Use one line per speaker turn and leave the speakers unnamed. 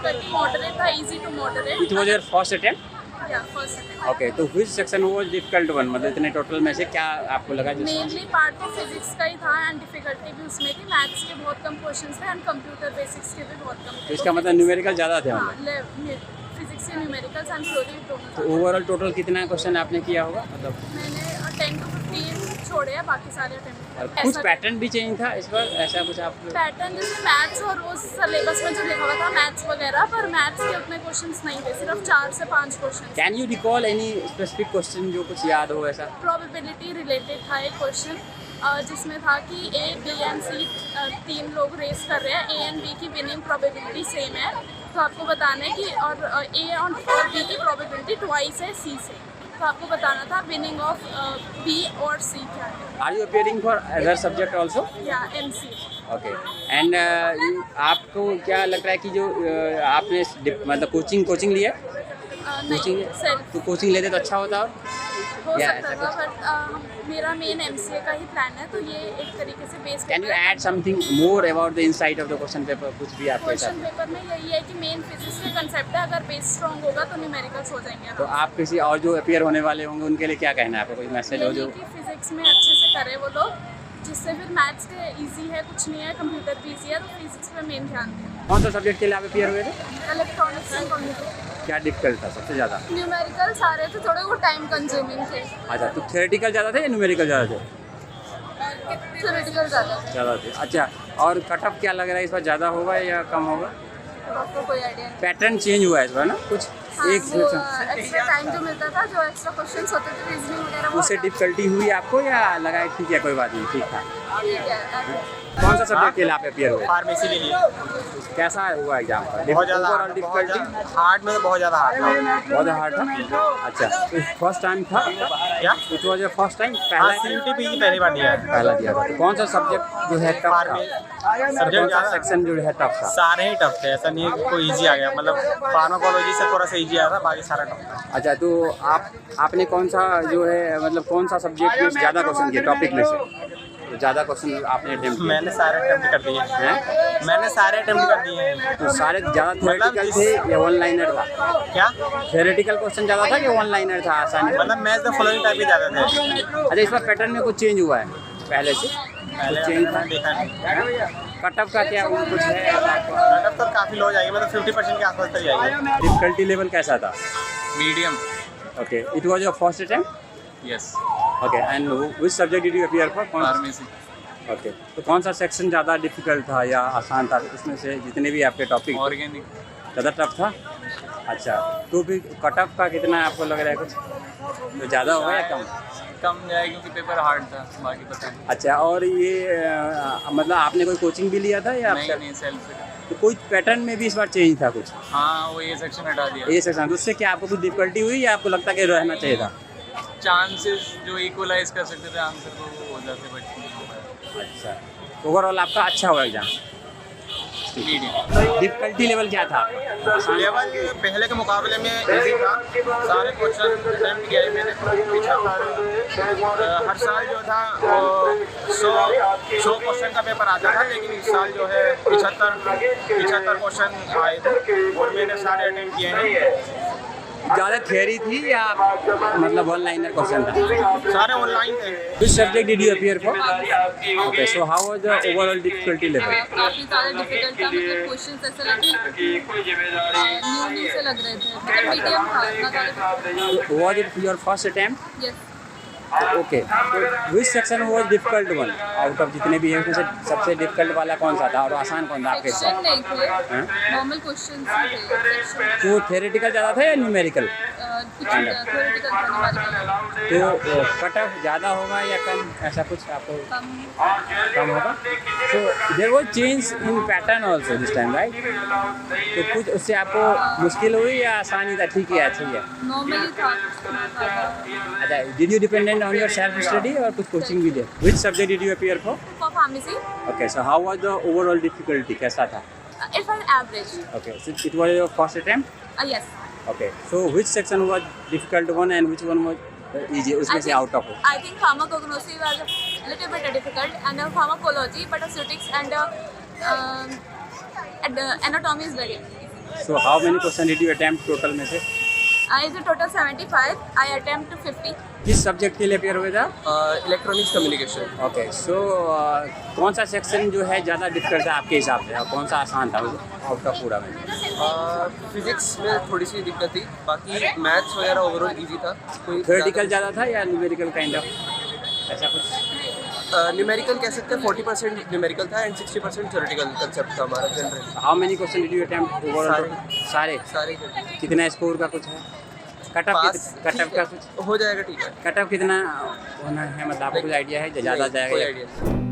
difficulty moderate था, easy to moderate.
It was your first attempt?
Yeah, first attempt.
Okay, तो which section was difficult one? मतलब इतने total में से क्या आपको लगा
मेनली पार्ट तो फिजिक्स का ही था एंड डिफिकल्टी भी उसमें थी. मैथ्स के बहुत कम क्वेश्चंस थे एंड कंप्यूटर बेसिक्स के भी बहुत कम थे.
तो इसका मतलब न्यूमेरिकल ज़्यादा थे
हाँ,
मतलब?
फिजिक्स के न्यूमेरिकल्स एंड थ्योरी दोनों.
तो ओवरऑल टोटल कितना क्वेश्चन आपने किया होगा मतलब?
मैंने 10 to 15 छोड़े हैं, बाकी सारे अटेम्प्ट.
और कुछ पैटर्न भी चेंज था इस बार, ऐसा कुछ आप?
पैटर्न जैसे मैथ्स और उस सिलेबस में जो लिखा हुआ था मैथ्स वगैरह, पर मैथ्स के उतने क्वेश्चंस नहीं थे, सिर्फ 4 से 5 question.
Can you recall any specific question जो कुछ याद हो ऐसा?
प्रोबेबिलिटी रिलेटेड था एक क्वेश्चन, जिसमें था कि ए बी एंड सी 3 लोग रेस कर रहे हैं. ए एंड बी की विनिंग प्रोबेबिलिटी सेम है, तो आपको बताना है कि और ए और बी की प्रोबेबिलिटी ट्वाइस है सी से, तो आपको बताना था विनिंग ऑफ बी और सी क्या है.
Are you appearing for other subject also?
या एम सी.
ओके. एंड आपको क्या लग रहा है कि जो आपने मतलब कोचिंग लिया? कोचिंग
सेल्फ
तो कोचिंग लेते तो अच्छा होता. और
हो
या
सकता
ऐसा
था, बट मेरा मेन एमसीए का ही प्लान है, तो ये एक तरीके से base.
Can you add something more about the insight of the question paper? कुछ भी आपके
क्वेश्चन
साथ?
पेपर में यही है कि मेन फिजिक्स के कंसेप्ट है, अगर बेस स्ट्रॉन्ग होगा तो न्यूमेरिकल्स हो जाएंगे.
तो आप किसी और जो अपियर होने वाले होंगे उनके लिए क्या कहना है आपका? कोई मैसेज हो जो?
कि फिजिक्स में अच्छे से करें वो लोग, जिससे फिर मैथ्स के इजी है, कुछ नहीं है, कंप्यूटर भी इजी है, तो फिजिक्स पे मेन ध्यान दें.
कौन सा सब्जेक्ट के लिए आप अपियर हुए थे?
Electronics and computer.
क्या डिफिकल्ट था सबसे ज़्यादा?
न्यूमेरिकल सारे थे, थोड़े वो टाइम कंज्यूमिंग थे.
अच्छा, तो थियोरेटिकल ज़्यादा थे या न्यूमेरिकल ज़्यादा थे?
थ्योरेटिकल ज़्यादा.
ज़्यादा थे. अच्छा, और कट ऑफ क्या लग रहा है इस बार, ज़्यादा होगा या कम होगा?
आपको कोई आइडिया नहीं.
पैटर्न चेंज हुआ है इस बार ना कुछ?
हाँ,
एक
वो एक्स्ट्रा टाइम जो मिलता था, जो एक्स्ट्रा क्वेश्चंस होते थे रीजनिंग वगैरह, वो
उससे डिफिकल्टी हुई आपको या लगा है ठीक है कोई बात नहीं ठीक था?
ठीक है.
कौन सा सब्जेक्ट के लिए आप अपियर हुए?
फार्मेसी के लिए.
कैसा हुआ एग्जाम का?
बहुत ज़्यादा
ओवरऑल डिफिकल्टी
हार्ड में तो बहुत ज़्यादा हार्ड था.
बहुत हार्ड था. अच्छा, तो फर्स्ट टाइम था
क्या?
It was your first time?
हाँ, CUTP की पहली बार दिया है.
पहला दिया था. तो कौन सा सब्जेक्ट जो है टफ था? कौन
सब्जेक्ट
सा सेक्शन जो है टफ था?
सारे ही टफ थे, ऐसा नहीं है कि कोई इजी आ गया. मतलब फार्माकोलॉजी से थोड़ा सा इजी आया था, बाकी सारा टफ था.
अच्छा, तो आपने कौन सा जो है मतलब कौन सा सब्जेक्ट में ज़्यादा क्वेश्चन किए टॉपिक में से? तो ज़्यादा क्वेश्चन आपने अटेम्प्ट किए?
मैंने सारे अटेम्प्ट कर दिए
हैं?
मैंने सारे अटेम्प्ट कर दिए हैं.
तो सारे ज़्यादा थ्योरेटिकल थे या वन लाइनर था?
क्या?
थ्योरेटिकल क्वेश्चन ज़्यादा था कि वन लाइनर था आसानी?
मतलब मैथ द फॉलोइंग टाइप ही ज़्यादा थे.
अच्छा, इस बार पैटर्न में कुछ चेंज हुआ है पहले से?
पहले
चेंज था?
मैंने देखा नहीं.
कट ऑफ का क्या कुछ है आपको?
कट तो काफ़ी लो जाएगी, मतलब 50% के आसपास तक जाएगी.
डिफिकल्टी लेवल कैसा था?
Medium.
Okay, it was your first attempt?
Yes.
Okay, and which subject did you appear for?
Pharmacy.
Okay, तो कौन सा सेक्शन ज़्यादा डिफिकल्ट था या आसान था इसमें से जितने भी आपके टॉपिक?
ऑर्गेनिक.
ज़्यादा टफ था. अच्छा, तो भी कट ऑफ का कितना आपको लग रहा है कुछ? तो ज़्यादा होगा या कम?
कम जाए क्योंकि पेपर हार्ड था, बाकी पता नहीं.
अच्छा, और ये मतलब आपने कोई कोचिंग भी लिया था या
नहीं सेल्फ से.
तो कोई पैटर्न में भी इस बार चेंज था कुछ?
हाँ, वो ये सेक्शन हटा दिया.
ये सेक्शन, तो उससे क्या आपको कुछ डिफिकल्टी हुई या आपको लगता है कि रहना चाहिए था?
चांसेस जो इक्वलाइज कर सकते थे आंसर को वो हो जाते, बट नहीं हो पाया.
अच्छा, ओवरऑल आपका अच्छा हुआ एग्जाम?
मीडियम.
डिफिकल्टी लेवल क्या था आपका?
लेवल पहले के मुकाबले में इजी था. सारे क्वेश्चन अटेम्प्ट किए मैंने. 75 हर साल जो था वो 100 क्वेश्चन का पेपर आता था, लेकिन इस साल जो है 75 क्वेश्चन आए थे और मैंने सारे अटेम्प्ट किए हैं.
ज़्यादा थियरी थी या मतलब वन लाइनर क्वेश्चन था?
सारे ऑनलाइन थे.
Which subject did you appear for? Okay, so how was the overall difficulty level?
काफ़ी ज़्यादा डिफिकल्ट था, मतलब क्वेश्चंस ऐसे लगे न्यू से लग रहे थे, मतलब मीडियम था, इतना ज़्यादा.
Was it your first attempt?
Yes.
Okay. So which section was difficult one? Out of जितने भी हैं उसमें से सबसे difficult वाला कौन सा था और आसान कौन था आपके
सेक्शन
हिसाब
नहीं थे,
हाँ?
नॉर्मल क्वेश्चंस थे. सेक्शन
तो theoretical ज़्यादा था या numerical?
कुछ थ्योरेटिकल था, न्यूमेरिकल
तो कट ऑफ ज़्यादा होगा या कम, ऐसा कुछ आपको
कम.
कम होगा? So there was change in pattern also this time, right? तो कुछ उससे आपको मुश्किल हुई या आसानी था? ठीक है, अच्छी है.
नॉर्मली था.
अच्छा, did you depend on your self study और कुछ कोचिंग भी लिया? Which subject did you appear for?
For pharmacy
Okay, so how was the overall difficulty? कैसा था?
It was average.
Okay, so it was your first attempt?
Yes.
Okay, so which section was difficult one and which one was easy? उसमें से out of it.
I think pharmacognosy was a little bit difficult, and pharmacology, but aesthetics and anatomy is very easy.
So how many question did you attempt total में से?
Is it total 75? I attempt to 50.
किस subject के लिए appear हुए था?
Electronics communication.
Okay so कौन सा section जो है ज़्यादा डिफिकल्ट था आपके हिसाब से और कौन सा आसान था आउट ऑफ पूरा में?
फिजिक्स में थोड़ी सी दिक्कत थी, बाकी मैथ्स वगैरह ओवरऑल इजी था। कोई
थ्योरेटिकल ज़्यादा था या न्यूमेरिकल काइंड ऑफ ऐसा कुछ?
न्यूमेरिकल कह सकते हैं 40% न्यूमेरिकल था एंड 60% थ्योरेटिकल कंसेप्ट था हमारा general.
How many question did you attempt overall? सारे
सारे
कितना स्कोर का कुछ है? कट ऑफ का कुछ
हो जाएगा, ठीक है।
कट ऑफ कितना होना है मतलब आपको कुछ आइडिया है? ज़्यादा
कोई
जाएगा?
आइडिया नहीं।